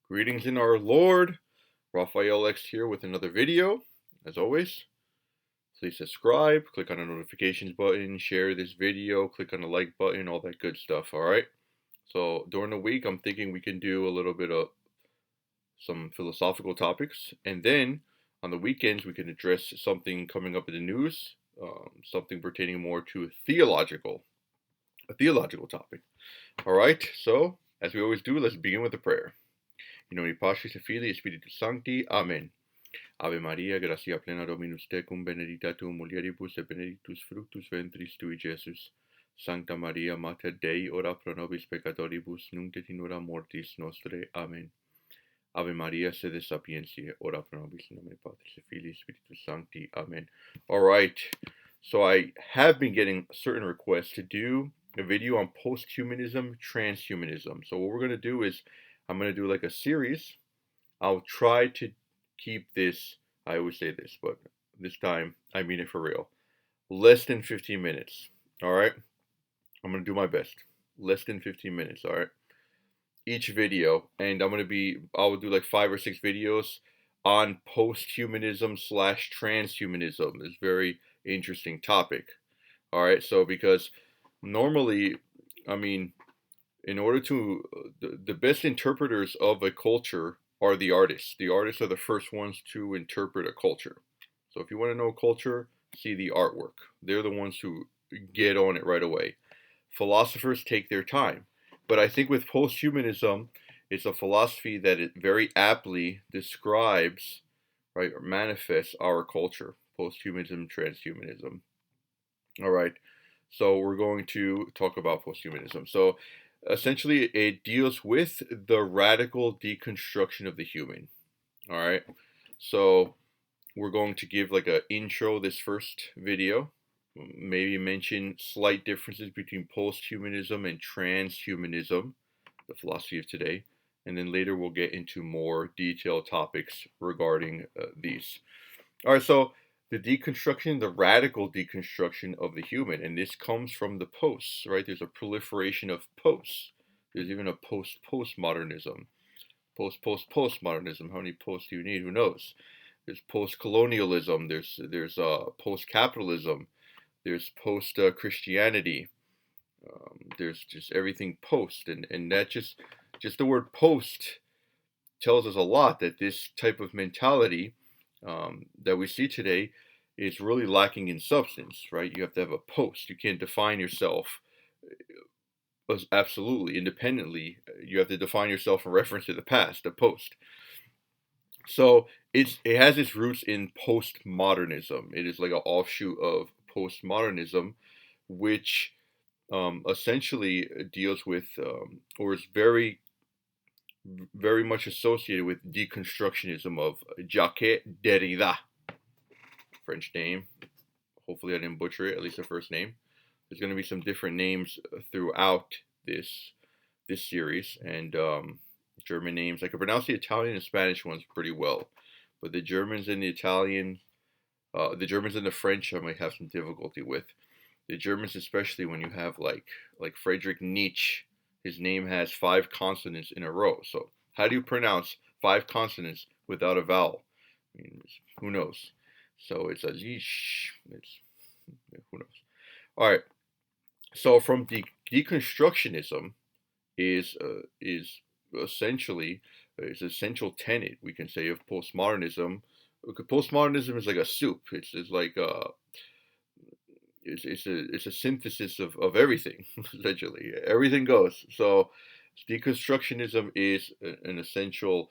Greetings in our Lord. Raphael X here with another video. As always, please subscribe, click on the notifications button, share this video, click on the like button, all that good stuff, alright? So during the week, I'm thinking we can do a little bit of some philosophical topics, and then on the weekends, we can address something coming up in the news, something pertaining more to a theological topic. Alright, so as we always do, let's begin with a prayer. In nomine Patris et Filii et Spiritus Sancti. Amen. Ave Maria, gratia plena Dominus tecum, benedicta tu mulieribus et benedictus fructus ventris tui, Jesus. Sancta Maria, Mater Dei, ora pro nobis peccatoribus, nunc et in hora mortis nostrae. Amen. Ave Maria, sede sapientiae, ora pro nobis in nomine Patris et Filii et Spiritus Sancti. Amen. All right. So I have been getting certain requests to do a video on posthumanism, transhumanism. So what we're going to do is I'm going to do like a series. I'll try to keep this, I always say this, but this time I mean it for real. Less than 15 minutes. All right? I'm going to do my best. Less than 15 minutes. All right? Each video. And I'll do like 5 or 6 videos on posthumanism slash transhumanism. It's a very interesting topic. All right? So because normally, in order to, the best interpreters of a culture are the artists. The artists are the first ones to interpret a culture. So if you want to know a culture, see the artwork. They're the ones who get on it right away. Philosophers take their time. But I think with posthumanism, it's a philosophy that it very aptly describes, right, or manifests our culture. Posthumanism, transhumanism. All right. So we're going to talk about posthumanism. So essentially, it deals with the radical deconstruction of the human. All right. So we're going to give like an intro this first video. Maybe mention slight differences between posthumanism and transhumanism, the philosophy of today. And then later we'll get into more detailed topics regarding these. All right. So the deconstruction, the radical deconstruction of the human, and this comes from the posts, right? There's a proliferation of posts. There's even a postmodernism, postmodernism. How many posts do you need? Who knows? There's post-colonialism. There's post-capitalism. There's post-Christianity. There's just everything post, and that just the word post tells us a lot that this type of mentality that we see today is really lacking in substance, right? You have to have a post. You can't define yourself absolutely independently. You have to define yourself in reference to the past, a post. So it has its roots in postmodernism. It is like an offshoot of postmodernism, which essentially deals with or is very much associated with deconstructionism of Jacques Derrida, French name. Hopefully I didn't butcher it, at least the first name. There's going to be some different names throughout this series, and German names. I can pronounce the Italian and Spanish ones pretty well, but the Germans and the Italian, the Germans and the French, I might have some difficulty with. The Germans, especially when you have like Friedrich Nietzsche, his name has 5 consonants in a row. So how do you pronounce 5 consonants without a vowel? I mean, who knows? So it's a yeesh. It's who knows. All right. So from deconstructionism is essentially is essential tenet, we can say, of postmodernism. Postmodernism is like a soup. It's like it's a synthesis of everything. Essentially, everything goes. So deconstructionism is an essential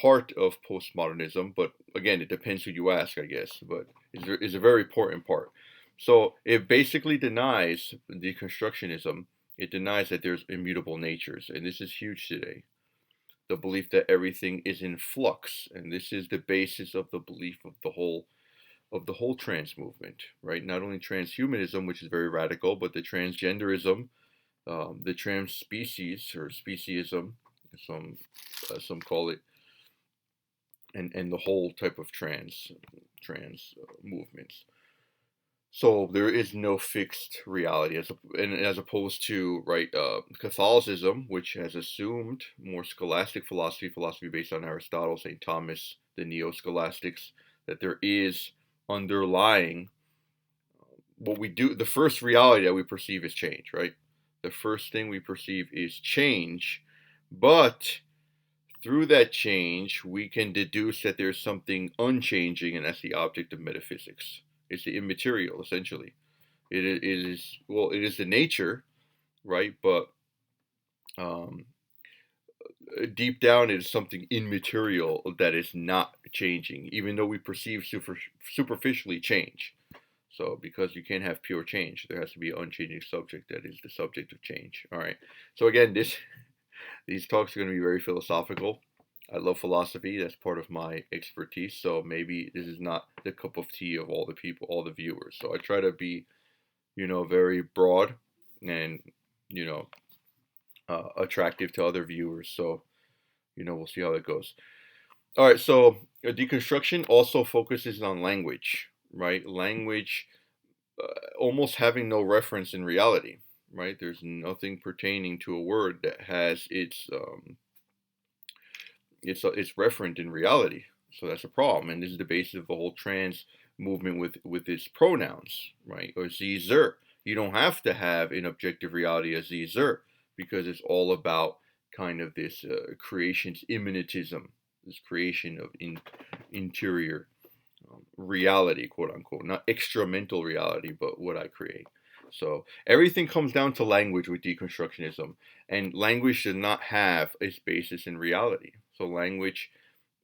part of postmodernism, but again, it depends who you ask, I guess. But it's a very important part. So it basically denies deconstructionism. It denies that there's immutable natures, and this is huge today. The belief that everything is in flux, and this is the basis of the belief of the whole trans movement, right? Not only transhumanism, which is very radical, but the transgenderism, the trans species or speciesism, some call it, and the whole type of trans movements. So there is no fixed reality, as opposed to Catholicism, which has assumed more scholastic philosophy based on Aristotle, St. Thomas, the neo-scholastics, that there is underlying what we do. The first reality that we perceive is change, right? The first thing we perceive is change, but through that change, we can deduce that there's something unchanging, and that's the object of metaphysics. It's the immaterial, essentially. It is the nature, right? But um, deep down, it is something immaterial that is not changing, even though we perceive superficially change. So, because you can't have pure change, there has to be an unchanging subject that is the subject of change. All right. So again, these talks are going to be very philosophical. I love philosophy. That's part of my expertise. So maybe this is not the cup of tea of all the people, all the viewers. So I try to be, very broad and, you know, attractive to other viewers. So, we'll see how that goes. All right. So deconstruction also focuses on language, right? Language almost having no reference in reality, right? There's nothing pertaining to a word that has it's referent in reality. So that's a problem, and this is the basis of the whole trans movement with its pronouns, right? Or zer. You don't have to have an objective reality as zer because it's all about kind of this creation's immanentism, this creation of interior reality, quote unquote, not extramental reality, but what I create. So everything comes down to language with deconstructionism, and language does not have its basis in reality. So language,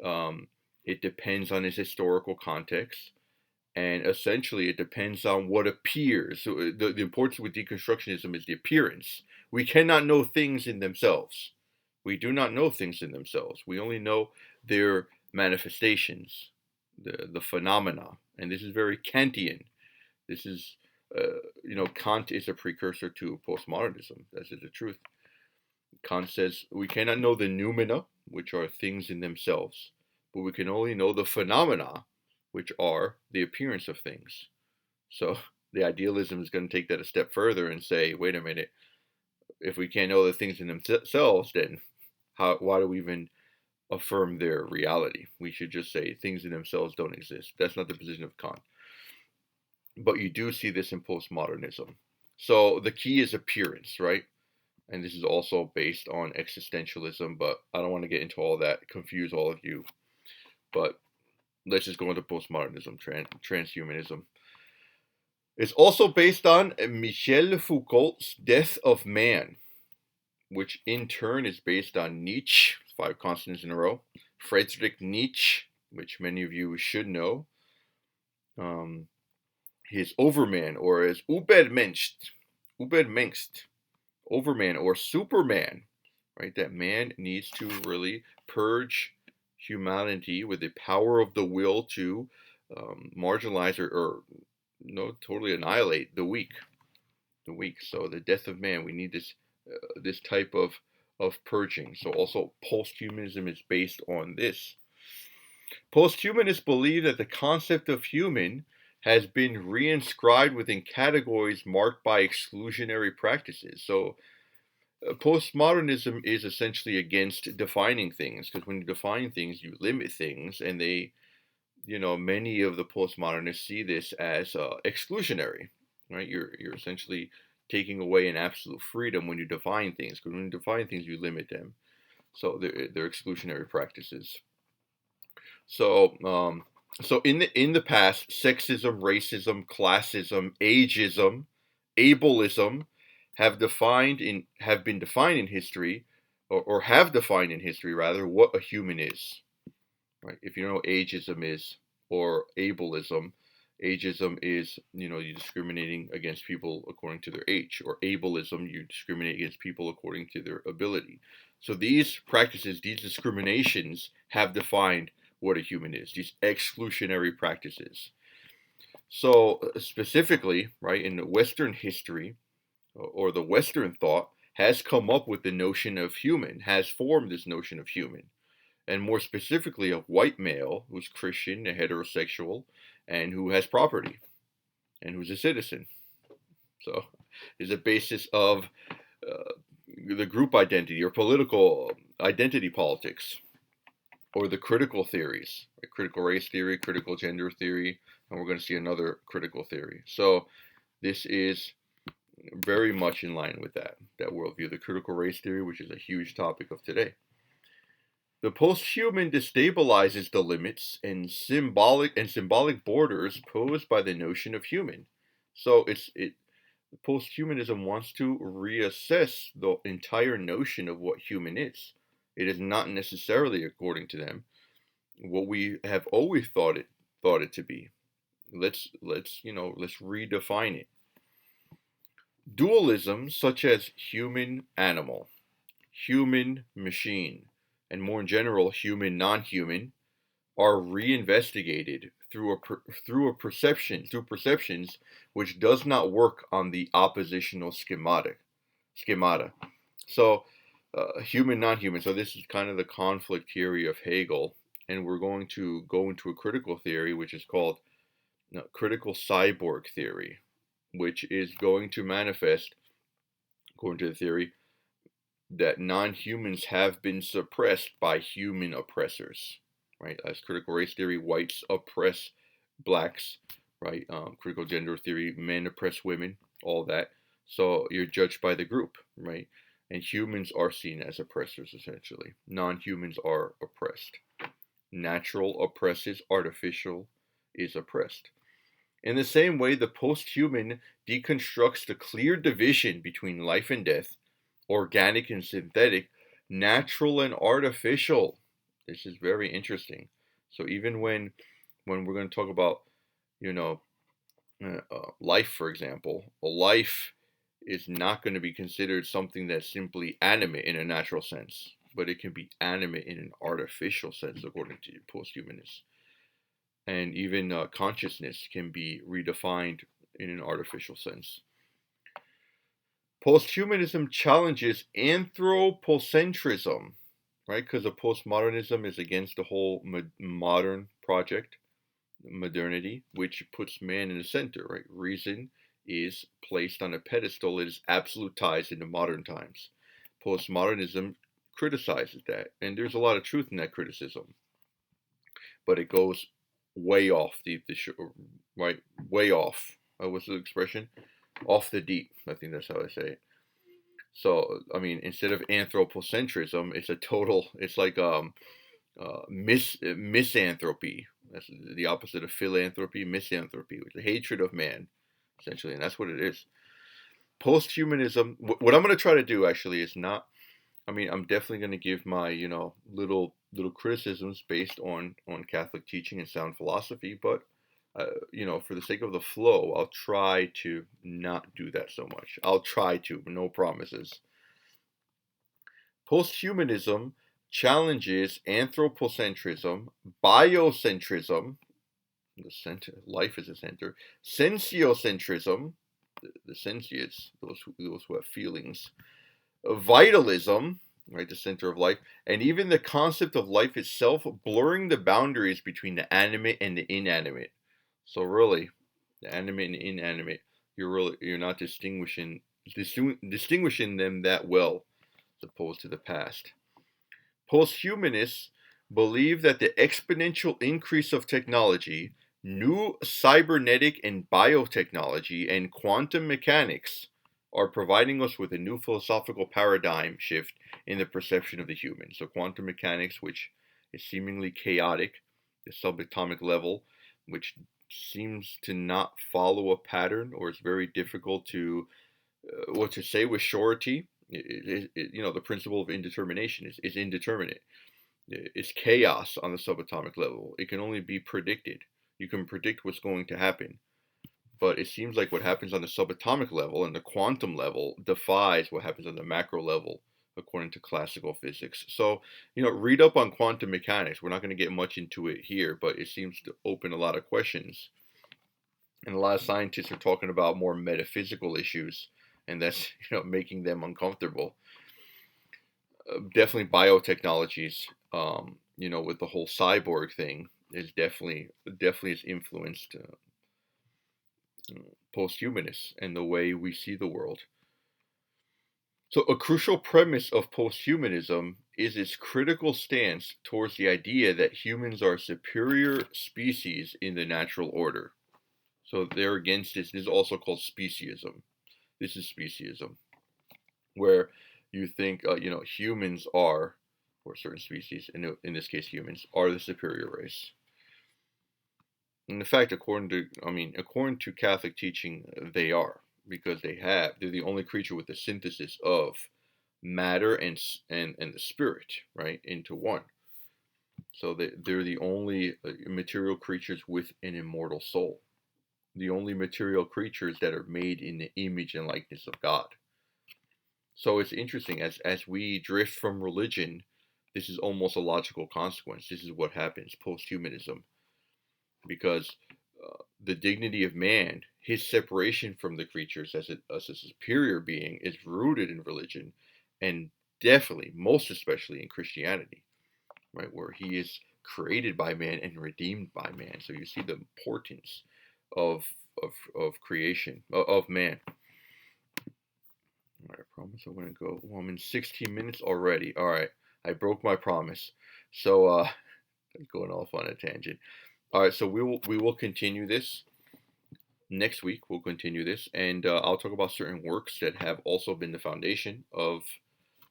um, it depends on its historical context, and essentially it depends on what appears. So the importance with deconstructionism is the appearance. We cannot know things in themselves. We do not know things in themselves. We only know their manifestations, the phenomena, and this is very Kantian. This is, Kant is a precursor to postmodernism. That is the truth. Kant says we cannot know the noumena, which are things in themselves, but we can only know the phenomena, which are the appearance of things. So the idealism is going to take that a step further and say, wait a minute, if we can't know the things in themselves, then why do we even affirm their reality? We should just say things in themselves don't exist. That's not the position of Kant. But you do see this in postmodernism. So the key is appearance, right? And this is also based on existentialism, but I don't want to get into all that, confuse all of you. But let's just go into postmodernism, transhumanism. It's also based on Michel Foucault's Death of Man, which in turn is based on Nietzsche, 5 consonants in a row, Friedrich Nietzsche, which many of you should know, his Overman, or as Übermensch, Overman or Superman, right? That man needs to really purge humanity with the power of the will to marginalize or totally annihilate the weak. The weak. So the death of man. We need this type of purging. So also posthumanism is based on this. Posthumanists believe that the concept of human has been reinscribed within categories marked by exclusionary practices. So postmodernism is essentially against defining things, because when you define things, you limit things, and many of the postmodernists see this as exclusionary, right? You're essentially taking away an absolute freedom when you define things, because when you define things, you limit them. So they're exclusionary practices. So in the past, sexism, racism, classism, ageism, ableism have been defined in history, or have defined in history rather, what a human is. Right? If you know what ageism is, or ableism, ageism is you discriminating against people according to their age, or ableism, you discriminate against people according to their ability. So these practices, these discriminations have defined what a human is, these exclusionary practices. So specifically, right, in the Western history, or the Western thought has come up with the notion of human, has formed this notion of human. And more specifically, a white male who's Christian, a heterosexual, and who has property. and who's a citizen. So, is a basis of the group identity or political identity politics, or the critical theories, like critical race theory, critical gender theory, and we're going to see another critical theory. So this is very much in line with that worldview, the critical race theory, which is a huge topic of today. The posthuman destabilizes the limits and symbolic borders posed by the notion of human. So posthumanism wants to reassess the entire notion of what human is. It is not necessarily, according to them, what we have always thought it to be. Let's redefine it. Dualism such as human animal, human machine, and more in general human non-human are reinvestigated through perceptions which does not work on the oppositional schemata. So human non-human. So this is kind of the conflict theory of Hegel, and we're going to go into a critical theory which is called critical cyborg theory, which is going to manifest, according to the theory, that non-humans have been suppressed by human oppressors, right? As critical race theory, whites oppress blacks, right? Critical gender theory, men oppress women, all that. So you're judged by the group, right? And humans are seen as oppressors, essentially. Non-humans are oppressed. Natural oppresses, artificial is oppressed. In the same way, the posthuman deconstructs the clear division between life and death, organic and synthetic, natural and artificial. This is very interesting. So even when we're going to talk about, you know, life, for example, a life is not going to be considered something that's simply animate in a natural sense, but it can be animate in an artificial sense, according to posthumanists. And even consciousness can be redefined in an artificial sense. Posthumanism challenges anthropocentrism, right? Because the postmodernism is against the whole modern project, modernity, which puts man in the center, right? Reason is placed on a pedestal. It is absolutized into modern times. Postmodernism criticizes that, and there's a lot of truth in that criticism, but it goes way off right? Way off. What's the expression? Off the deep. I think that's how I say it. So, I mean, instead of anthropocentrism, it's like misanthropy. That's the opposite of philanthropy, misanthropy, which is hatred of man, essentially, and that's what it is. Posthumanism. What I'm going to try to do actually is not. I mean, I'm definitely going to give my little criticisms based on Catholic teaching and sound philosophy, but for the sake of the flow, I'll try to not do that so much. I'll try to, but no promises. Posthumanism challenges anthropocentrism, biocentrism, the center, life is a center, sensiocentrism, the sentients, those who have feelings, vitalism, right, the center of life, and even the concept of life itself, blurring the boundaries between the animate and the inanimate. So really, the animate and inanimate, you're not distinguishing them that well, as opposed to the past. Posthumanists believe that the exponential increase of technology, new cybernetic and biotechnology, and quantum mechanics are providing us with a new philosophical paradigm shift in the perception of the human. So quantum mechanics, which is seemingly chaotic, the subatomic level, which seems to not follow a pattern, or is very difficult to what to say with surety. The principle of indetermination is indeterminate. It's chaos on the subatomic level. It can only be predicted. You can predict what's going to happen. But it seems like what happens on the subatomic level and the quantum level defies what happens on the macro level, according to classical physics. So, read up on quantum mechanics. We're not going to get much into it here, but it seems to open a lot of questions. And a lot of scientists are talking about more metaphysical issues, and that's, making them uncomfortable. Definitely biotechnologies, with the whole cyborg thing is definitely has influenced posthumanists and the way we see the world. So, a crucial premise of posthumanism is its critical stance towards the idea that humans are a superior species in the natural order. So, they're against this. This is also called speciesism. This is speciesism, where you think, humans are, or certain species, in this case humans, are the superior race. And in fact, according to Catholic teaching, they are, because they're the only creature with the synthesis of matter and the spirit, right, into one. So they're the only material creatures with an immortal soul, the only material creatures that are made in the image and likeness of God. So it's interesting, as we drift from religion, this is almost a logical consequence. This is what happens post-humanism, because the dignity of man, his separation from the creatures as a superior being, is rooted in religion, and definitely, most especially in Christianity, right, where he is created by man and redeemed by man. So you see the importance of of creation of man. All right, I promise I'm gonna go. Well, I'm in 16 minutes already. All right, I broke my promise. So going off on a tangent. All right, so we will continue this next week. We'll continue this, and I'll talk about certain works that have also been the foundation of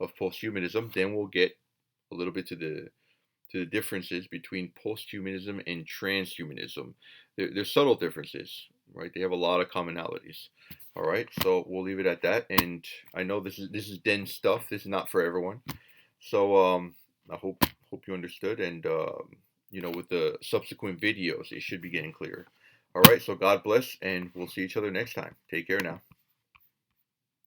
posthumanism. Then we'll get a little bit to the differences between posthumanism and transhumanism. There's subtle differences, right? They have a lot of commonalities. All right, so we'll leave it at that. And I know this is dense stuff. This is not for everyone. So I hope you understood. And with the subsequent videos, it should be getting clearer. All right, so God bless, and we'll see each other next time. Take care now.